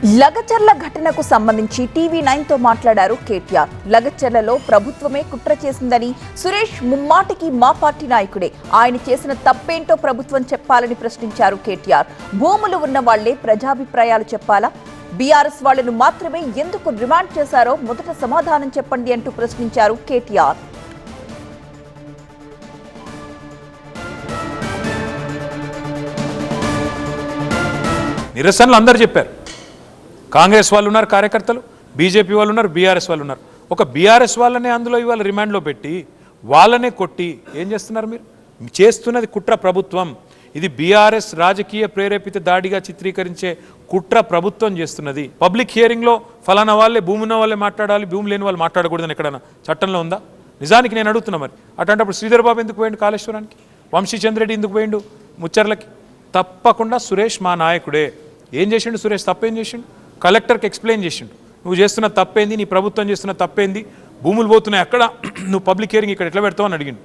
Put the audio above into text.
లగచర్ల ఘటనకు సంబంధించి టీవీ9 తో మాట్లాడారు కేటీఆర్. లగచర్లలో ప్రభుత్వమే కుట్ర చేసిందని, సురేష్ ముమ్మాటికి మా పార్టీ నాయకుడే, ఆయన చేసిన తప్పేంటో ప్రభుత్వం చెప్పాలని ప్రశ్నించారు కేటీఆర్. భూములు ఉన్న వాళ్లే ప్రజాభిప్రాయాలు చెప్పాలా? బీఆర్ఎస్ వాళ్లను మాత్రమే ఎందుకు రిమాండ్ చేశారో మొదట సమాధానం చెప్పండి అంటూ ప్రశ్నించారు కేటీఆర్. నిరసనలు అందరూ చెప్పారు. కాంగ్రెస్ వాళ్ళు ఉన్నారు, కార్యకర్తలు, బీజేపీ వాళ్ళు ఉన్నారు, బీఆర్ఎస్ వాళ్ళు ఉన్నారు. ఒక బీఆర్ఎస్ వాళ్ళనే అందులో ఇవాళ రిమాండ్లో పెట్టి వాళ్ళనే కొట్టి ఏం చేస్తున్నారు? మీరు చేస్తున్నది కుట్ర ప్రభుత్వం. ఇది బీఆర్ఎస్ రాజకీయ ప్రేరేపిత దాడిగా చిత్రీకరించే కుట్ర ప్రభుత్వం చేస్తున్నది. పబ్లిక్ హియరింగ్లో ఫలానా వాళ్ళే, భూమి ఉన్న వాళ్ళే మాట్లాడాలి, భూమి లేని వాళ్ళు మాట్లాడకూడదని ఎక్కడన్నా చట్టంలో ఉందా? నిజానికి నేను అడుగుతున్నా. మరి అటువంటిప్పుడు శ్రీధర్ బాబు ఎందుకు పోయిండు కాళేశ్వరానికి? వంశీచంద్రెడ్డి ఎందుకు పోయిండు ముచ్చర్లకి? తప్పకుండా సురేష్ మా నాయకుడే. ఏం చేసిండు సురేష్? తప్పేం చేసిండు? కలెక్టర్కి ఎక్స్ప్లెయిన్ చేసిండు. నువ్వు చేస్తున్న తప్పేంది, నీ ప్రభుత్వం చేస్తున్న తప్పేంది, భూములు పోతున్నాయి అక్కడ, నువ్వు పబ్లిక్ హియరింగ్ ఇక్కడ ఎట్లా పెడతావు అని అడిగిండు.